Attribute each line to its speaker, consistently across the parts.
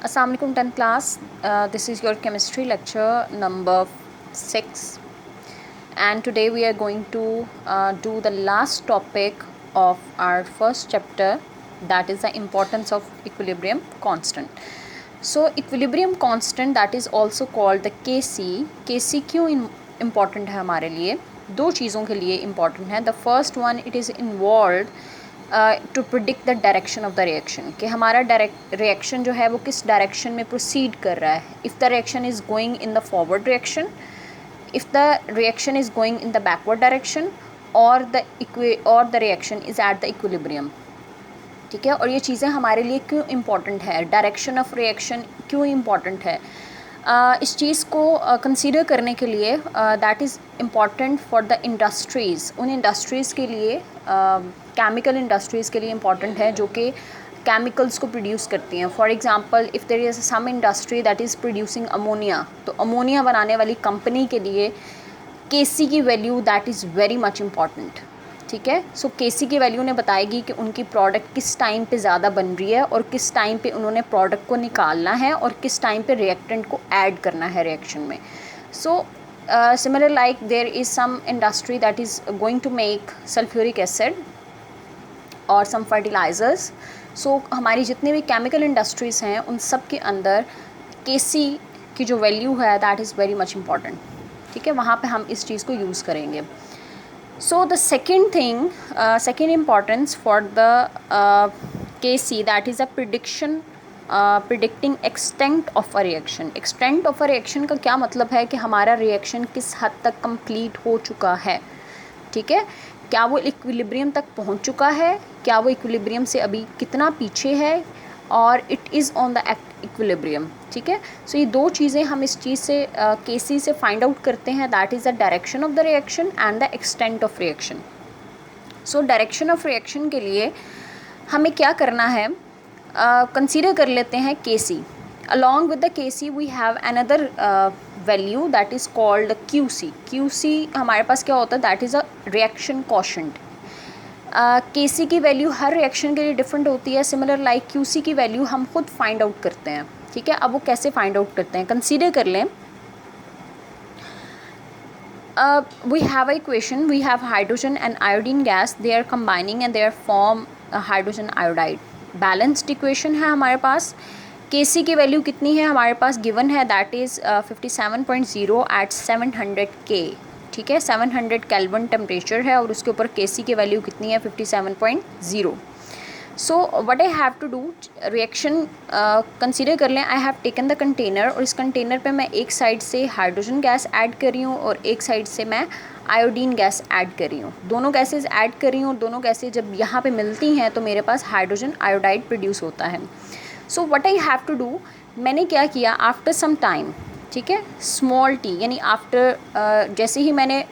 Speaker 1: Assalamu alaikum 10th class. This is your chemistry lecture number 6, and today we are going to do the last topic of our first chapter, that is the importance of equilibrium constant. So equilibrium constant, that is also called the Kc क्यों important है हमारे लिए? दो चीज़ों के लिए important है. The first one, it is involved to predict the direction of the reaction, कि हमारा रिएक्शन जो है वो किस डायरेक्शन में प्रोसीड कर रहा है. If the reaction is going in the forward direction, if the reaction is going in the backward direction, और the reaction is at the equilibrium. ठीक है. और ये चीज़ें हमारे लिए क्यों इम्पॉर्टेंट है, डायरेक्शन ऑफ रिएक्शन क्यों इम्पॉर्टेंट है, इस चीज़ को कंसीडर करने के लिए that is important for the industries. उन इंडस्ट्रीज़ के लिए, केमिकल इंडस्ट्रीज़ के लिए इम्पॉर्टेंट है जो कि केमिकल्स को प्रोड्यूस करती हैं. For example, if there is some industry that is producing ammonia, तो अमोनिया बनाने वाली कंपनी के लिए Kc की value that is very much important. ठीक है. सो Kc की वैल्यू ने बताएगी कि उनकी प्रोडक्ट किस टाइम पे ज़्यादा बन रही है और किस टाइम पे उन्होंने प्रोडक्ट को निकालना है और किस टाइम पे रिएक्टेंट को ऐड करना है रिएक्शन में. So similar like there is some industry that is going to make sulphuric acid और सम फर्टिलाइज़र्स. सो हमारी जितनी भी केमिकल इंडस्ट्रीज़ हैं उन सब के अंदर Kc की जो वैल्यू है that is very much important. ठीक है. वहाँ पे हम इस चीज़ को यूज़ करेंगे. So the second thing, second importance for the Kc, that is a predicting extent of a reaction. Extent of a reaction का क्या मतलब है कि हमारा reaction किस हद तक complete हो चुका है. ठीक है. क्या वो इक्विलिब्रियम तक पहुंच चुका है, क्या वो इक्विलिब्रियम से अभी कितना पीछे है, और it is on the equilibrium. ठीक है. सो ये दो चीज़ें हम इस चीज़ से Kc से फाइंड आउट करते हैं, that is the direction of the reaction and the extent of reaction. So direction of reaction के लिए हमें क्या करना है, कंसीडर कर लेते हैं Kc. Along with the Kc we have another value that is called Qc हमारे पास क्या होता है, that is a reaction quotient. Kc की वैल्यू हर रिएक्शन के लिए डिफरेंट होती है. सिमिलर लाइक Qc की वैल्यू हम खुद फाइंड आउट करते हैं. ठीक है. अब वो कैसे फाइंड आउट करते हैं, कंसीडर कर लें. We have a equation, we have hydrogen and iodine gas, they are combining and they are form hydrogen iodide. Balanced equation है हमारे पास. Kc की वैल्यू कितनी है हमारे पास गिवन है, दैट इज़ 57.0 एट 700 K. ठीक है. 700 केल्विन टेम्परेचर है और उसके ऊपर Kc की वैल्यू कितनी है, 57.0. So what I have to do, reaction consider कर लें. I have taken the container, और इस कंटेनर पे मैं एक साइड से हाइड्रोजन गैस ऐड कर रही हूँ और एक साइड से मैं आयोडीन गैस ऐड कर रही हूँ. दोनों गैसेज ऐड कर रही हूँ और दोनों गैसेज जब यहाँ पे मिलती हैं तो मेरे पास हाइड्रोजन आयोडाइड प्रोड्यूस होता है. So what I have to do, मैंने क्या किया, आफ्टर सम टाइम, ठीक है, स्मॉल टी, यानी आफ्टर जैसे ही मैंने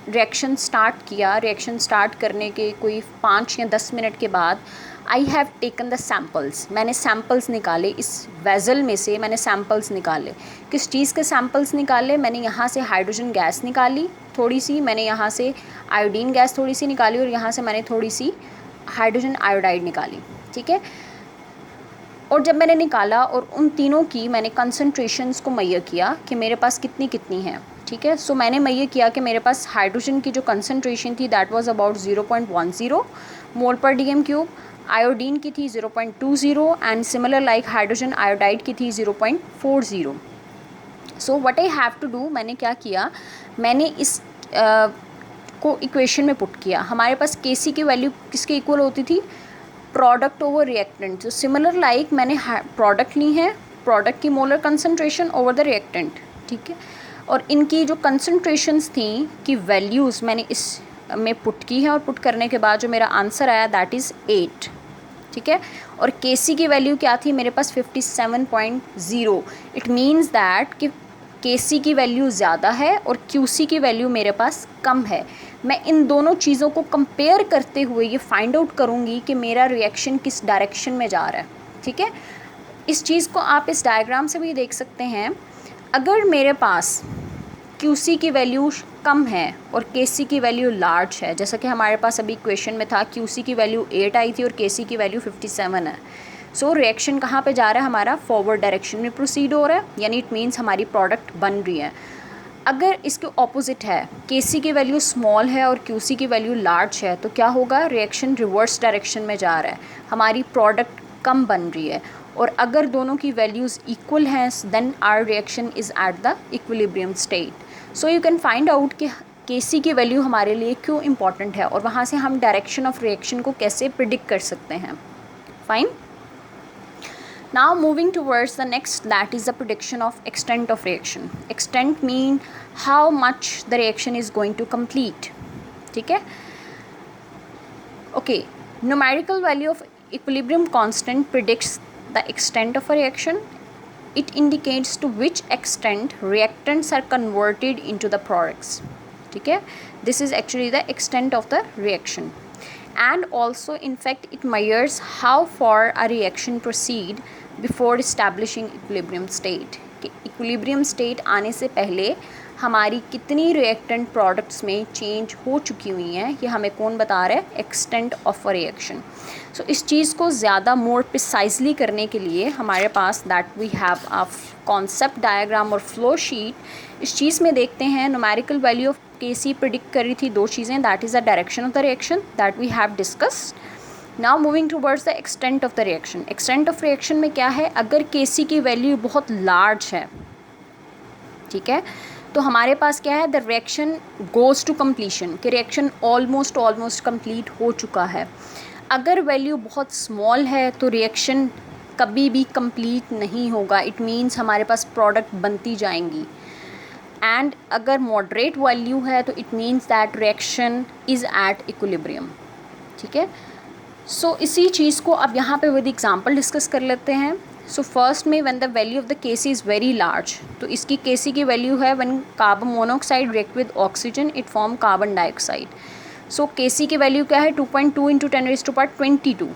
Speaker 1: रिएक्शन स्टार्ट किया, रिएक्शन स्टार्ट करने के कोई 5 या 10 मिनट के बाद आई हैव टेकन द सैम्पल्स, मैंने सैम्पल्स निकाले. इस वेज़ल में से मैंने सैम्पल्स निकाले. किस चीज़ के सैम्पल्स निकाले, मैंने यहाँ से हाइड्रोजन गैस निकाली थोड़ी सी, मैंने यहाँ से आयोडीन गैस थोड़ी सी निकाली और यहाँ से मैंने थोड़ी सी हाइड्रोजन आयोडाइड निकाली. ठीक है. और जब मैंने निकाला और उन तीनों की मैंने कंसंट्रेशंस को मैयर किया कि मेरे पास कितनी कितनी हैं. ठीक है. सो मैंने मैयर किया कि मेरे पास हाइड्रोजन की जो कंसंट्रेशन थी दैट वाज अबाउट 0.10 मोल पर डीएम क्यूब, आयोडीन की थी 0.20 and similar like hydrogen iodide की थी 0.40. So what I have to do, मैंने क्या किया, मैंने इस को इक्वेशन में पुट किया. हमारे पास Kc की वैल्यू किसके इक्वल होती थी, प्रोडक्ट ओवर रिएक्टेंट. तो सिमिलर लाइक मैंने प्रोडक्ट ली है, प्रोडक्ट की molar concentration over the reactant. ठीक है. और इनकी जो कंसंट्रेशंस थी की वैल्यूज़ मैंने इस में पुट की है, और पुट करने के बाद जो मेरा आंसर आया दैट इज़ 8. ठीक है. और Kc की वैल्यू क्या थी मेरे पास, 57.0. इट मीन्स दैट कि Kc की वैल्यू ज़्यादा है और Qc की वैल्यू मेरे पास कम है. मैं इन दोनों चीज़ों को कंपेयर करते हुए ये फाइंड आउट करूँगी कि मेरा रिएक्शन किस डायरेक्शन में जा रहा है. ठीक है. इस चीज़ को आप इस डायग्राम से भी देख सकते हैं. अगर मेरे पास Qc की वैल्यू कम है और Kc की वैल्यू लार्ज है, जैसा कि हमारे पास अभी इक्वेशन में था, Qc की वैल्यू 8 आई थी और Kc की वैल्यू 57 है. सो रिएक्शन कहाँ पे जा रहा है हमारा, फॉरवर्ड डायरेक्शन में प्रोसीड हो रहा है, यानी इट मीन्स हमारी प्रोडक्ट बन रही है। अगर इसके ऑपोजिट है, केसी की वैल्यू स्मॉल है और क्यूसी की वैल्यू लार्ज है, तो क्या होगा, रिएक्शन रिवर्स डायरेक्शन में जा रहा है, हमारी प्रोडक्ट कम बन रही है। और अगर दोनों की वैल्यूज़ इक्वल हैं then our reaction is at the equilibrium state. So you can find out कि केसी की वैल्यू हमारे लिए क्यों इम्पॉर्टेंट है और वहाँ से हम डायरेक्शन ऑफ रिएक्शन को कैसे प्रिडिक्ट कर सकते हैं। Fine. Now moving towards the next, that is the prediction of extent of reaction. Extent mean how much the reaction is going to complete. ठीक है, okay. Numerical value of equilibrium constant predicts the extent of a reaction. It indicates to which extent reactants are converted into the products. ठीक है, this is actually the extent of the reaction. And also in fact it measures how far a reaction proceed before establishing equilibrium state. कि equilibrium state आने से पहले हमारी कितनी reactant products में change हो चुकी हुई हैं, ये हमें कौन बता रहा है, एक्सटेंट ऑफ अ रिएक्शन। सो इस चीज़ को ज़्यादा मोर प्रिसाइजली करने के लिए हमारे पास that we have a concept diagram और फ्लो शीट। इस चीज़ में देखते हैं numerical value of KC predict करी थी दो चीज़ें, that is the direction of the reaction that we have discussed. Now moving towards the extent of the reaction. Extent of reaction में क्या है, अगर केसी की वैल्यू बहुत लार्ज है, ठीक है, तो हमारे पास क्या है, the reaction goes to completion, कि रिएक्शन ऑलमोस्ट कंप्लीट हो चुका है। अगर वैल्यू बहुत स्मॉल है तो रिएक्शन कभी भी कंप्लीट नहीं होगा, इट मीन्स हमारे पास प्रोडक्ट बनती जाएंगी। एंड अगर मॉडरेट वैल्यू है तो it means that reaction is at equilibrium. ठीक है, सो इसी चीज़ को अब यहाँ पे विद एग्जांपल डिस्कस कर लेते हैं। सो फर्स्ट में when the value of the KC is very large, तो इसकी केसी की वैल्यू है when carbon monoxide react with oxygen it form carbon dioxide. So KC की वैल्यू क्या है, 2.2 इंटू 10⁻22।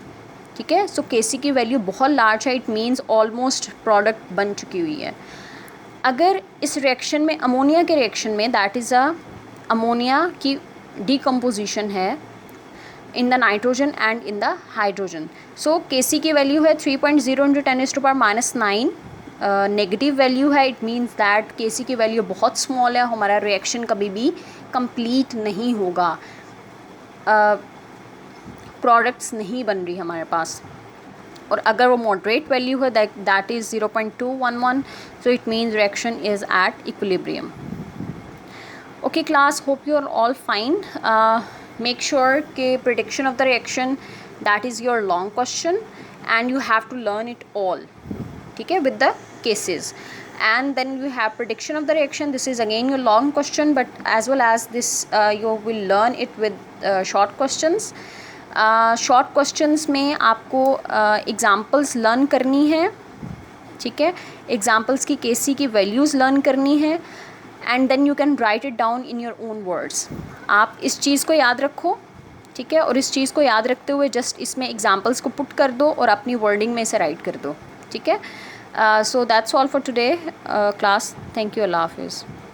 Speaker 1: ठीक है, सो केसी की वैल्यू बहुत लार्ज है, इट मीन्स ऑलमोस्ट प्रोडक्ट बन चुकी हुई है। अगर इस रिएक्शन में अमोनिया के रिएक्शन में, दैट इज़ अमोनिया की डिकम्पोजिशन है in the nitrogen and in the hydrogen. So KC की वैल्यू है 3.0 इंटू 10⁻⁹, नेगेटिव वैल्यू है, इट मीन्स दैट केसी की वैल्यू बहुत स्मॉल है, हमारा रिएक्शन कभी भी कंप्लीट नहीं होगा, प्रोडक्ट्स नहीं बन रही हमारे पास। और अगर वो मॉडरेट वैल्यू है that is 0.211, so it means reaction is at equilibrium. Okay class, hope you are all fine. Make sure के prediction of the reaction that is your long question and you have to learn it all, ठीक है, with the cases. And then we have prediction of the reaction. This is again your long question, but as well as this you will learn it with short questions. Short questions में आपको examples learn करनी है, ठीक है, examples की केसी की values learn करनी है and then you can write it down in your own words. आप इस चीज़ को याद रखो, ठीक है, और इस चीज़ को याद रखते हुए जस्ट इसमें एग्जांपल्स को पुट कर दो और अपनी वर्डिंग में इसे राइट कर दो, ठीक है। So that's all for today class. Thank you. Allah Hafiz.